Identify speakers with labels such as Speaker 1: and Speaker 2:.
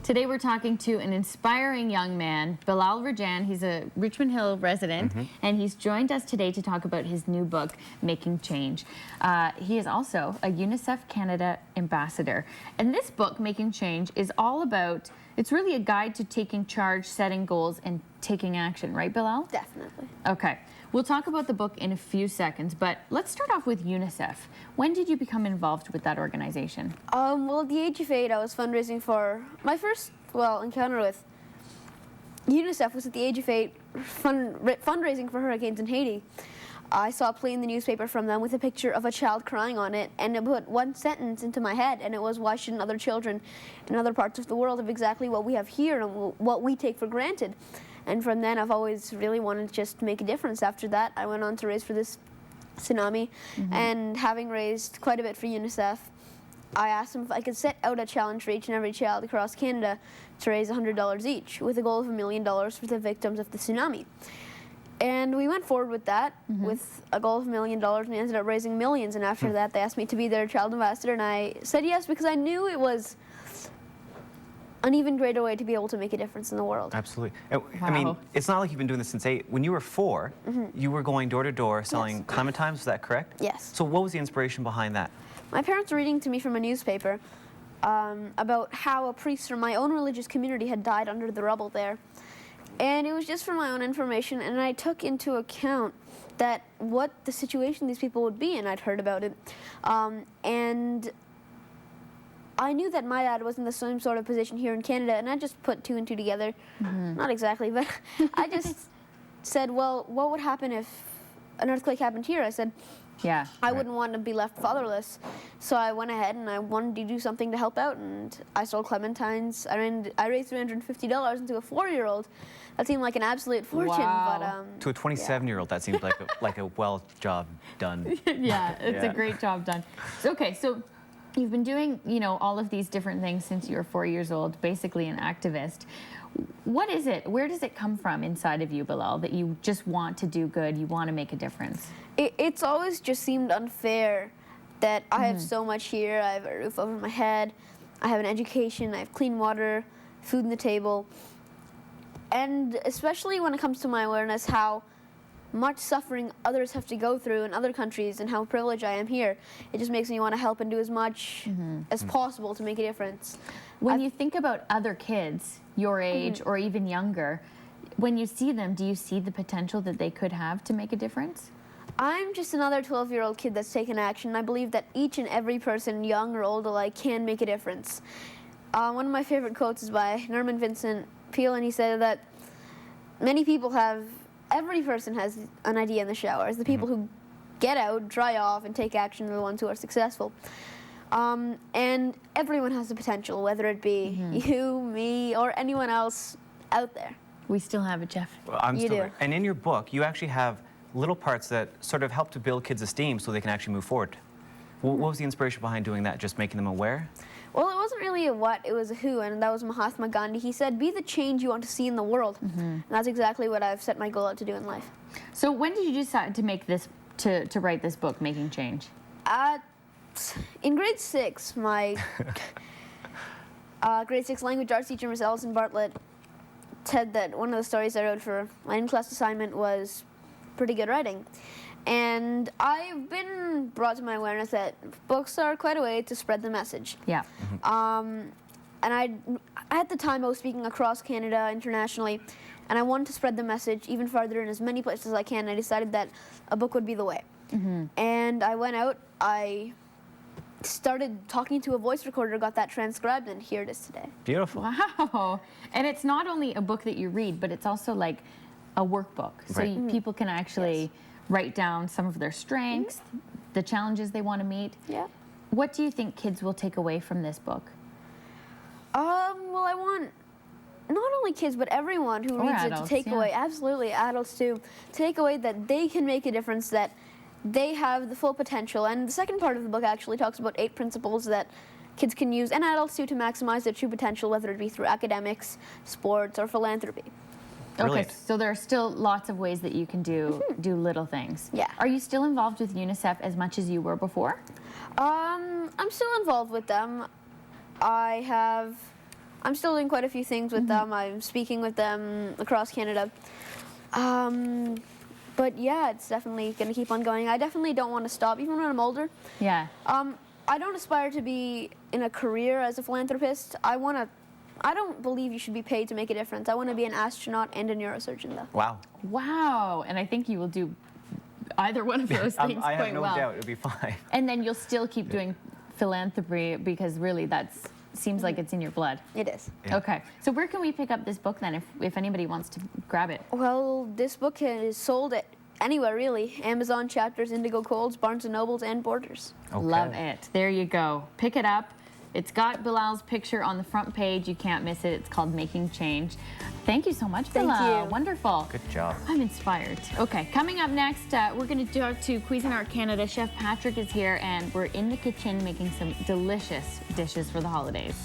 Speaker 1: Today we're talking to an inspiring young man, Bilaal Rajan. He's a Richmond Hill resident, and he's joined us today to talk about his new book, Making Change. He is also a UNICEF Canada ambassador. And this book, Making Change, is all about, it's really a guide to taking charge, setting goals, and taking action, right, Bilaal?
Speaker 2: Definitely.
Speaker 1: Okay. We'll talk about the book in a few seconds, but let's start off with UNICEF. When did you become involved with that organization?
Speaker 2: Well, at the age of 8, I was fundraising for my first, encounter with UNICEF was at the age of 8, fundraising for hurricanes in Haiti. I saw a plea in the newspaper from them with a picture of a child crying on it, and it put one sentence into my head, and it was, why shouldn't other children in other parts of the world have exactly what we have here and what we take for granted? And from then, I've always really wanted to just make a difference. After that, I went on to raise for this tsunami, and having raised quite a bit for UNICEF, I asked them if I could set out a challenge for each and every child across Canada to raise $100 each, with a goal of $1 million for the victims of the tsunami. And we went forward with that, with a goal of $1 million, and we ended up raising millions. And after that, they asked me to be their child ambassador, and I said yes, because I knew it was an even greater way to be able to make a difference in the world.
Speaker 3: Absolutely. I mean, it's not like you've been doing this since 8. When you were 4, you were going door to door selling clementines, is that correct?
Speaker 2: Yes.
Speaker 3: So what was the inspiration behind that?
Speaker 2: My parents were reading to me from a newspaper about how a priest from my own religious community had died under the rubble there. And it was just for my own information, and I took into account that what the situation these people would be in. I'd heard about it. And I knew that my dad was in the same sort of position here in Canada, and I just put 2 and 2 together. Not exactly, but I just said, well, what would happen if an earthquake happened here? I said, I wouldn't want to be left fatherless. So I went ahead and I wanted to do something to help out, and I sold clementines. I raised $350 into a 4-year-old. That seemed like an absolute fortune.
Speaker 1: Wow.
Speaker 2: But,
Speaker 3: To a 27-year-old, that seems like a well job done.
Speaker 1: It's a great job done. Okay, so you've been doing, all of these different things since you were 4 years old, basically an activist. What is it? Where does it come from inside of you, Bilaal, that you just want to do good, you want to make a difference?
Speaker 2: It's always just seemed unfair that I have so much here. I have a roof over my head, I have an education, I have clean water, food on the table. And especially when it comes to my awareness how much suffering others have to go through in other countries and how privileged I am here, it just makes me want to help and do as much as possible to make a difference.
Speaker 1: When you think about other kids your age or even younger, when you see them, do you see the potential that they could have to make a difference?
Speaker 2: I'm just another 12-year-old kid that's taken action. I believe that each and every person, young or old alike, can make a difference. One of my favorite quotes is by Norman Vincent Peale, and he said that every person has an idea in the shower. It's the people who get out, dry off, and take action are the ones who are successful. And everyone has the potential, whether it be you, me, or anyone else out there.
Speaker 1: We still have it, Jeff.
Speaker 3: Well, I'm
Speaker 2: You
Speaker 3: still
Speaker 2: do.
Speaker 3: there. And in your book, you actually have little parts that sort of help to build kids' esteem so they can actually move forward. What was the inspiration behind doing that? Just making them aware?
Speaker 2: Well, it wasn't really a what, it was a who, and that was Mahatma Gandhi. He said, be the change you want to see in the world. And that's exactly what I've set my goal out to do in life.
Speaker 1: So when did you decide to make this, to write this book, Making Change?
Speaker 2: In grade 6, my grade 6 language arts teacher, Miss Alison Bartlett, said that one of the stories I wrote for my in-class assignment was pretty good writing. And I've been brought to my awareness that books are quite a way to spread the message.
Speaker 1: Yeah.
Speaker 2: And at the time I was speaking across Canada internationally, and I wanted to spread the message even farther in as many places as I can. I decided that a book would be the way. And I went out, I started talking to a voice recorder, got that transcribed, and here it is today.
Speaker 3: Beautiful.
Speaker 1: Wow. And it's not only a book that you read, but it's also like a workbook. So people can actually write down some of their strengths, the challenges they want to meet.
Speaker 2: Yeah.
Speaker 1: What do you think kids will take away from this book?
Speaker 2: Well, I want not only kids, but everyone who reads it to take away, absolutely, adults too, to take away that they can make a difference, that they have the full potential. And the second part of the book actually talks about 8 principles that kids can use, and adults too, to maximize their true potential, whether it be through academics, sports, or philanthropy.
Speaker 1: Okay, so there are still lots of ways that you can do little things.
Speaker 2: Yeah.
Speaker 1: Are you still involved with UNICEF as much as you were before?
Speaker 2: I'm still involved with them. I have I'm still doing quite a few things with them. I'm speaking with them across Canada. But yeah, it's definitely going to keep on going. I definitely don't want to stop, even when I'm older.
Speaker 1: Yeah.
Speaker 2: I don't aspire to be in a career as a philanthropist. I don't believe you should be paid to make a difference. I want to be an astronaut and a neurosurgeon, though.
Speaker 3: Wow.
Speaker 1: Wow. And I think you will do either one of those things
Speaker 3: I
Speaker 1: quite
Speaker 3: have no
Speaker 1: well.
Speaker 3: doubt it'll be fine.
Speaker 1: And then you'll still keep doing philanthropy because really that's seems like it's in your blood.
Speaker 2: It is.
Speaker 3: Yeah.
Speaker 1: Okay. So where can we pick up this book then if anybody wants to grab it?
Speaker 2: Well, this book is sold at anywhere, really. Amazon, Chapters, Indigo Colds, Barnes & Nobles, and Borders.
Speaker 3: Okay.
Speaker 1: Love it. There you go. Pick it up. It's got Bilal's picture on the front page. You can't miss it. It's called Making Change. Thank you so much,
Speaker 2: Thank
Speaker 1: Bilal.
Speaker 2: you.
Speaker 1: Wonderful.
Speaker 3: Good job.
Speaker 1: I'm inspired. Okay, coming up next, we're going to talk to Cuisinart Canada. Chef Patrick is here, and we're in the kitchen making some delicious dishes for the holidays.